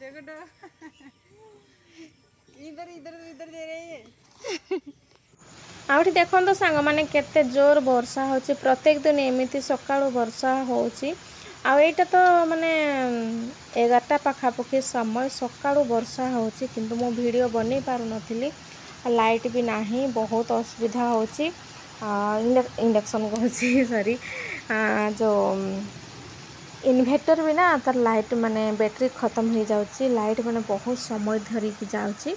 देखो तो इधर इधर इधर दे रही है आउठी देखो तो सांग माने केते जोर वर्षा होची प्रत्येक दिन एमिति सकाळु वर्षा होची आ एटा तो माने 11टा पाखापाखि समय सकाळु वर्षा होची किंतु मो वीडियो बनै पारु नथिली लाइट भी नाही बहुत असुविधा होची इंडक्शन कहूची सॉरी जो इन्वर्टर भी ना तर लाइट माने बैटरी खत्म हो जाउची लाइट माने बहुत समय धरी की जाउची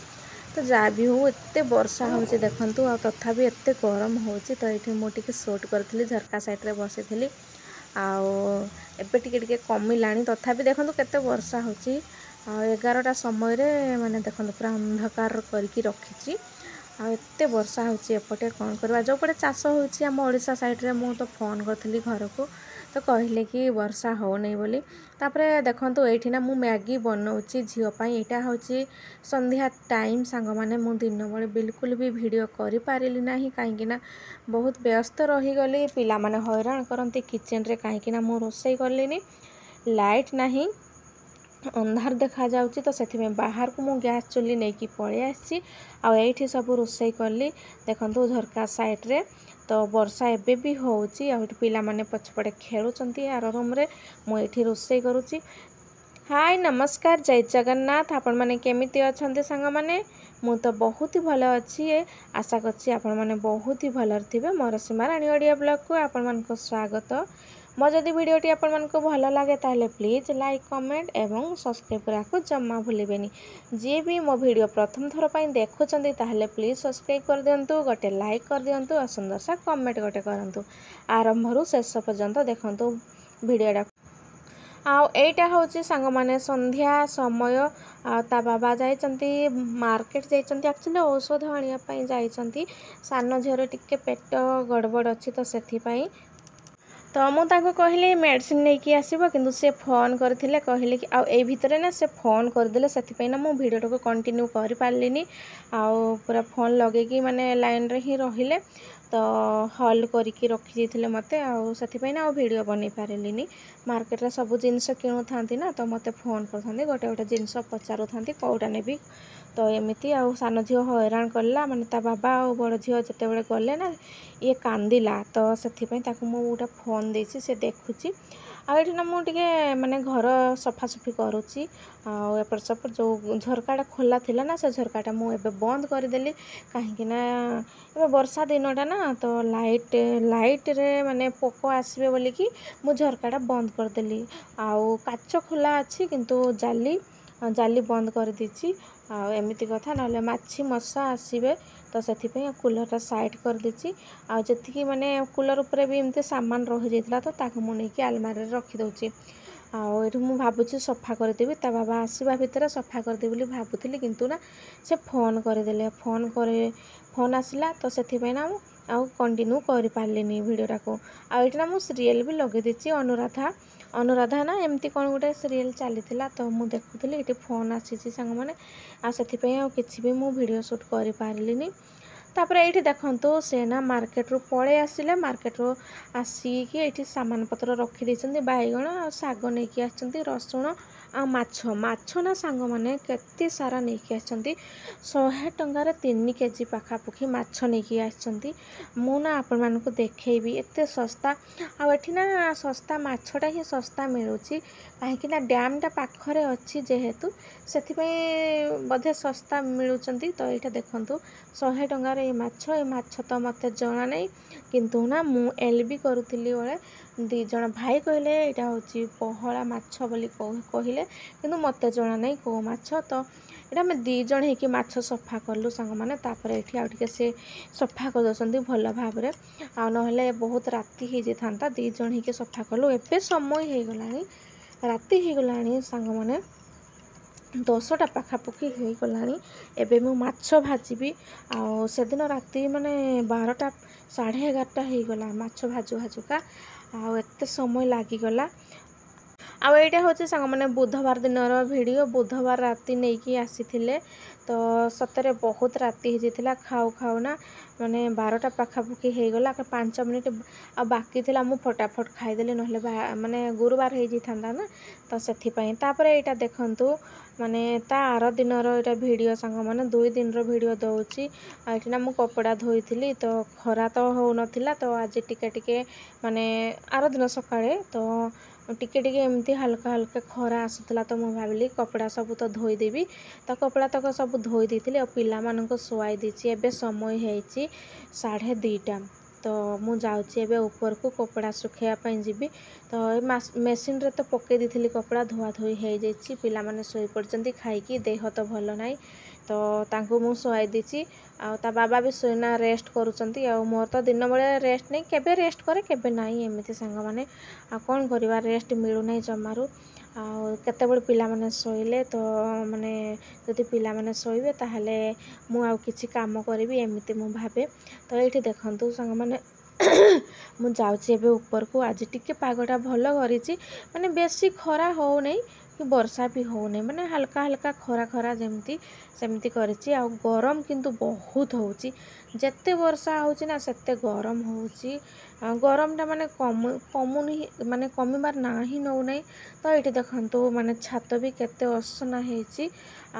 तो जा भी हो एते वर्षा होची देखंतु आ तथापि एते गरम होची तो एठी मो टिके शूट करथिली झरका साइड रे बसिथिली आ एबे टिके टिके कमी लाणी तथापि देखंतु केते वर्षा होची आ 11टा समय रे माने देखंतु पूरा अंधकार करके रखिची आ एते वर्षा होची एपटे कोन करबा जो पटे चाष होची हम ओडिसा साइड रे मु तो फोन करथिली घर को तो कहले कि वर्षा हो नहीं बोली तापरे देखंतु एठी ना मु मैगी बनाउची झियो पई एटा होची संध्या टाइम सांग माने मु दिन बळे बिल्कुल भी वीडियो करि पारिली नाही काहे कि ना बहुत व्यस्त रही गली पिला माने हैरान करंती किचन रे काहे कि ना मु रोसई करलिनी लाइट नाही अंधार देखा जाउची तो सेथि में बाहर को मु गैस चुली नै कि पळे आसी आ एठी सब रोसई करली देखंतु झरका साइड रे तो वर्षा एबे भी होची आ पिला माने पछपड़े खेलुचंती आर रूम रे मु एठी रोसई करूची। हाय नमस्कार जय जगन्नाथ आपण माने केमिति अछंती संग माने मु तो बहुत ही भलो अछि आशा करछि आपण माने बहुत ही भलो थिबे मोर सीमा रानी ओडिया ब्लॉग को आपण मान को स्वागत मो जदि वीडियोटी आपण मान को भलो लागे ताले प्लीज लाइक कमेंट एवं सब्सक्राइब करा को जम्मा भूलिबेनी जे भी मो वीडियो प्रथम थर पई देखुचंती ताले प्लीज सब्सक्राइब कर दियंतु गोटे लाइक कर दियंतु आ सुंदर सा कमेंट गोटे करंतु आरंभ रु शेष पर्यंत देखंतु वीडियोटा आ एटा होची सांग माने संध्या समय आ ता बाबा जाइचंती मार्केट जाइचंती एक्चुअली औषध आनिया पई जाइचंती सानो झियो टिके पेट गड़बड़ अछि तो सेथि पई तो मु ताको कहले मेडिसिन नै कि आसीबो किंतु से फोन करथिले कहले कि आ ए भितरे ना से फोन कर देले सेथि पई ना मु वीडियो को कंटिन्यू करि पारलिनी आ पूरा फोन लगे कि माने लाइन रे ही रहिले तो हॉल करिकी रखी देथिले मते आ सेथि पई ना वीडियो बनै पारलिनी मार्केट रे सब जिंस किनु थांती ना तो मते फोन करथांती गोटे गोटे जिंस पचारु थांती कोउटा नेबी तो एमिति आ सानो झियो हैरान करला माने ता बाबा आ बड़ झियो जते बेले गले ना ये कांदिला तो सेथि पई ताकू मु उटा फोन देछि से देखुची आ एठी ना मु टिके माने घर सफा सफी करूची आ एपर सपर जो झरकाटा खोला थिला ना से झरकाटा मु एबे बंद कर देली काहे कि ना एबे वर्षा दिनटा ना तो लाइट रे माने पोको आसीबे बोली कि मु झरकाटा बंद कर देली आ काच खोला अछि किंतु जाली बंद कर दीची आ एमिति कथा नले माछी मशा आसीबे तो सेथि पई कूलरटा साइड कर दीची आ जति कि माने कूलर ऊपर भी एमते सामान रहि जेतला तो ताको मु नै कि अलमारी रे रखि दउची आ एठु मु भाबुची सफा कर देबी ता बाबा आसीबा भितर सफा कर देबी बोली भाबुथिली किंतु ना से फोन कर देले फोन आसिला तो सेथि पई ना आउ कंटिन्यू करि पारलिनी वीडियोटा को आ एठना मु सीरियल भी लगे देची अनुराधा ना एमती कोन गोटे सीरियल चलीथिला तो मु देखुथिली एठी फोन आसीची संग माने आ सेथि पई आ किछि भी मु वीडियो शूट करि पारलिनी तापरे एठी देखंतु से ना मार्केट रो पळे आसिले मार्केट रो आसी कि एठी सामान पत्र रखि देछंती बाईगण आ साग नै कि आछंती रसुण आ माछ ना सांग माने केते सारा नै कि आछंती 100 टंका रे 3 केजी पाखा पुखी माछ नै कि आछंती मु ना आपण मान को देखैबी एते सस्ता आ एठी ना सस्ता माछटा ही सस्ता मिलुची काहे कि ना डैम टा पाखरे अछि जेहेतु सेथि पई बधे सस्ता मिलुचंती तो एटा देखंतु 100 टंका रे ए माछ तो मते जणा नै किंतु ना मु एलबी करूथिली ओळे दी जण भाई कहले एटा होची पहळा माछ बोली कहिले किंतु मते जणा नै को माछ तो एटा में दी जण हे कि माछ सफा करलु संग माने तापर एठी आ टिके से सफा कर दसंती भल भाबरे आ नहले बहुत राती हे जे थांता दी जण हे कि सफा करलु एबे समय हे गलानी राती हे गलानी संग माने 10टा पाखापुखी हो गलानी एबे मु माछ भाजीबी आ सेदिन राती माने 12टा 11:30 हो गला माछ भाजुका आ एते समय लागी गला ଆଉ ଏଇଟା ହେଉଛି ସାଙ୍ଗମାନେ ବୁଧବାର ଦିନର ଭିଡ଼ିଓ। ବୁଧବାର ରାତି ନେଇକି ଆସିଥିଲେ, ତ ସତରେ ବହୁତ ରାତି ହେଇଯାଇଥିଲା। ଖାଉ ଖାଉନା ମାନେ 12ଟା ପାଖାପାଖି ହେଇଗଲା। 5 ମିନିଟ୍ ଆଉ ବାକି ଥିଲା, ମୁଁ ଫଟାଫଟ ଖାଇଦେଲି, ନହେଲେ ମାନେ ଗୁରୁବାର ହେଇଯାଇଥାନ୍ତା ନା, ତ ସେଥିପାଇଁ। ତାପରେ ଏଇଟା ଦେଖନ୍ତୁ ମାନେ ତା ଆର ଦିନର ଏଇଟା ଭିଡ଼ିଓ ସାଙ୍ଗମାନେ, 2 ଦିନର ଭିଡ଼ିଓ ଦେଉଛି। ଆଉ ଏଠି ନା ମୁଁ କପଡ଼ା ଧୋଇଥିଲି, ତ ଖରା ତ ହେଉନଥିଲା, ତ ଆଜି ଟିକେ ମାନେ ଆର ଦିନ ସକାଳେ ତ ଟିକେ ଏମିତି ହାଲକା ହାଲକା ଖରା ଆସୁଥିଲା, ତ ମୁଁ ଭାବିଲି କପଡ଼ା ସବୁ ତ ଧୋଇଦେବି। ତ କପଡ଼ା ତକ ସବୁ ଧୋଇ ଦେଇଥିଲି ଆଉ ପିଲାମାନଙ୍କୁ ଶୁଆଇ ଦେଇଛି। ଏବେ ସମୟ ହେଇଛି 2:30, ତ ମୁଁ ଯାଉଛି ଏବେ ଉପରକୁ କପଡ଼ା ଶୁଖାଇବା ପାଇଁ ଯିବି। ତ ଏ ମେସିନ୍ରେ ତ ପକାଇ ଦେଇଥିଲି କପଡ଼ା, ଧୁଆଧୋଇ ହେଇଯାଇଛି। ପିଲାମାନେ ଶୋଇପଡ଼ିଛନ୍ତି ଖାଇକି, ଦେହ ତ ଭଲ ନାହିଁ, ତ ତାଙ୍କୁ ମୁଁ ଶୁଆଇ ଦେଇଛି। ଆଉ ତା ବାବା ବି ଶୋଇନା ରେଷ୍ଟ କରୁଛନ୍ତି। ଆଉ ମୋର ତ ଦିନ ବେଳେ ରେଷ୍ଟ ନେଇ, କେବେ ରେଷ୍ଟ କରେ କେବେ ନାହିଁ, ଏମିତି ସାଙ୍ଗମାନେ। ଆଉ କ'ଣ କରିବା, ରେଷ୍ଟ ମିଳୁନାହିଁ ଜମାରୁ। ଆଉ କେତେବେଳେ ପିଲାମାନେ ଶୋଇଲେ ତ ମାନେ ଯଦି ପିଲାମାନେ ଶୋଇବେ ତାହେଲେ ମୁଁ ଆଉ କିଛି କାମ କରିବି, ଏମିତି ମୁଁ ଭାବେ। ତ ଏଇଠି ଦେଖନ୍ତୁ ସାଙ୍ଗମାନେ ମୁଁ ଯାଉଛି ଏବେ ଉପରକୁ। ଆଜି ଟିକେ ପାଗଟା ଭଲ କରିଛି, ମାନେ ବେଶୀ ଖରା ହେଉନାହିଁ କି ବର୍ଷା ବି ହେଉନାହିଁ, ମାନେ ହାଲକା ହାଲକା ଖରା ଯେମିତି ସେମିତି କରିଛି। ଆଉ ଗରମ କିନ୍ତୁ ବହୁତ ହେଉଛି। ଯେତେ ବର୍ଷା ହେଉଛି ନା ସେତେ ଗରମ ହେଉଛି। ଗରମଟା ମାନେ କମୁନି, ମାନେ କମିବାର ନାଁ ହିଁ ନେଉନାହିଁ। ତ ଏଇଠି ଦେଖନ୍ତୁ ମାନେ ଛାତ ବି କେତେ ଅସନା ହେଇଛି।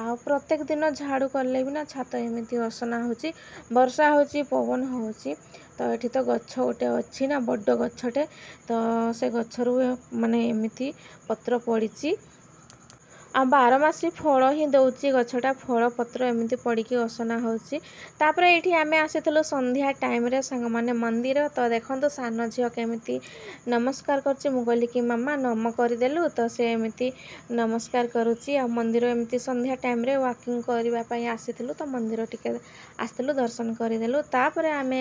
ଆଉ ପ୍ରତ୍ୟେକ ଦିନ ଝାଡ଼ୁ କଲେ ବି ନା ଛାତ ଏମିତି ଅସନା ହେଉଛି। ବର୍ଷା ହେଉଛି, ପବନ ହେଉଛି। ତ ଏଠି ତ ଗଛ ଗୋଟେ ଅଛି ନା, ବଡ଼ ଗଛଟେ, ତ ସେ ଗଛରୁ ମାନେ ଏମିତି ପତ୍ର ପଡ଼ିଛି। ଆଉ 12 ମାସି ଫଳ ହିଁ ଦେଉଛି ଗଛଟା, ଫଳ ପତ୍ର ଏମିତି ପଡ଼ିକି ଅସନା ହେଉଛି। ତାପରେ ଏଇଠି ଆମେ ଆସିଥିଲୁ ସନ୍ଧ୍ୟା ଟାଇମ୍ରେ ସାଙ୍ଗମାନେ ମନ୍ଦିର। ତ ଦେଖନ୍ତୁ ସାନ ଝିଅ କେମିତି ନମସ୍କାର କରୁଛି। ମୁଁ କହିଲି କି ମାମା ନମ କରିଦେଲୁ, ତ ସେ ଏମିତି ନମସ୍କାର କରୁଛି। ଆଉ ମନ୍ଦିର ଏମିତି ସନ୍ଧ୍ୟା ଟାଇମ୍ରେ ୱାକିଂ କରିବା ପାଇଁ ଆସିଥିଲୁ, ତ ମନ୍ଦିର ଟିକେ ଆସିଥିଲୁ, ଦର୍ଶନ କରିଦେଲୁ। ତାପରେ ଆମେ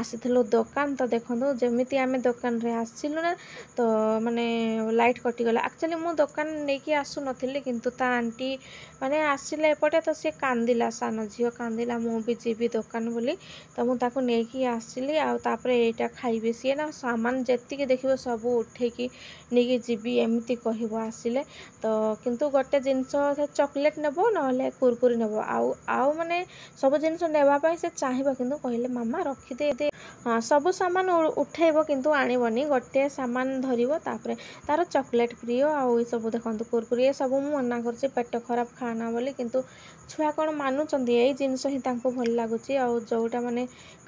ଆସିଥିଲୁ ଦୋକାନ। ତ ଦେଖନ୍ତୁ ଯେମିତି ଆମେ ଦୋକାନରେ ଆସିଲୁ ନା, ତ ମାନେ ଲାଇଟ୍ କଟିଗଲା। ଆକ୍ଚୁଆଲି ମୁଁ ଦୋକାନ ନେଇକି ଆସୁନଥିଲି, କିନ୍ତୁ ତା ଆଣ୍ଟି ମାନେ ଆସିଲେ ଏପଟେ, ତ ସେ କାନ୍ଦିଲା, ସାନ ଝିଅ କାନ୍ଦିଲା, ମୁଁ ବି ଯିବି ଦୋକାନ ବୋଲି। ତ ମୁଁ ତାକୁ ନେଇକି ଆସିଲି। ଆଉ ତାପରେ ଏଇଟା ଖାଇବି, ସିଏ ନା ସାମାନ ଯେତିକି ଦେଖିବ ସବୁ ଉଠେଇକି ନେଇକି ଯିବି ଏମିତି କହିବ ଆସିଲେ। ତ କିନ୍ତୁ ଗୋଟେ ଜିନିଷ, ସେ ଚକୋଲେଟ୍ ନେବ ନହେଲେ କୁରକୁରି ନେବ, ଆଉ ମାନେ ସବୁ ଜିନିଷ ନେବା ପାଇଁ ସେ ଚାହିଁବ, କିନ୍ତୁ କହିଲେ ମାମା ରଖିଦେ। ହଁ, ସବୁ ସାମାନ ଉଠେଇବ କିନ୍ତୁ ଆଣିବନି, ଗୋଟେ ସାମାନ ଧରିବ। ତାପରେ ତାର ଚକୋଲେଟ୍ ପ୍ରିୟ। ଆଉ ଏସବୁ ଦେଖନ୍ତୁ କୁରକୁରି, ଏସବୁ ମୁଁ ମନା କରୁଛି ପେଟ ଖରାପ ଖାନା ବୋଲି, କିନ୍ତୁ ଛୁଆ କ'ଣ ମାନୁଛନ୍ତି, ଏଇ ଜିନିଷ ହିଁ ତାଙ୍କୁ ଭଲ ଲାଗୁଛି। ଆଉ ଯେଉଁଟା ମାନେ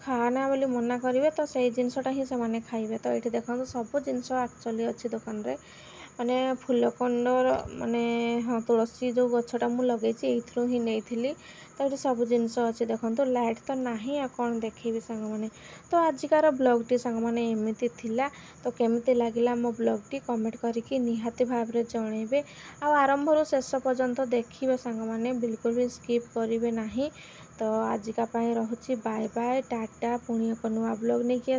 ଖାନା ବୋଲି ମନା କରିବେ, ତ ସେଇ ଜିନିଷଟା ହିଁ ସେମାନେ ଖାଇବେ। ତ ଏଇଠି ଦେଖନ୍ତୁ ସବୁ ଜିନିଷ ଆକ୍ଚୁଆଲି ଅଛି ଦୋକାନରେ, ମାନେ ଫୁଲକୁଣ୍ଡର ମାନେ ହଁ ତୁଳସୀ ଯେଉଁ ଗଛଟା ମୁଁ ଲଗେଇଛି ଏଇଥିରୁ ହିଁ ନେଇଥିଲି। ତ ଏଠି ସବୁ ଜିନିଷ ଅଛି ଦେଖନ୍ତୁ। ଲାଇଟ୍ ତ ନାହିଁ, ଆଉ କ'ଣ ଦେଖେଇବି ସାଙ୍ଗମାନେ। ତ ଆଜିକାର ବ୍ଲଗ୍ଟି ସାଙ୍ଗମାନେ ଏମିତି ଥିଲା। ତ କେମିତି ଲାଗିଲା ମୋ ବ୍ଲଗ୍ଟି କମେଣ୍ଟ କରିକି ନିହାତି ଭାବରେ ଜଣାଇବେ। ଆଉ ଆରମ୍ଭରୁ ଶେଷ ପର୍ଯ୍ୟନ୍ତ ଦେଖିବେ ସାଙ୍ଗମାନେ, ବିଲକୁଲ ବି ସ୍କିପ୍ କରିବେ ନାହିଁ। ତ ଆଜିକା ପାଇଁ ରହୁଛି, ବାଏ ବାଏ, ଟାଟା। ପୁଣି ଏକ ନୂଆ ବ୍ଲଗ୍ ନେଇକି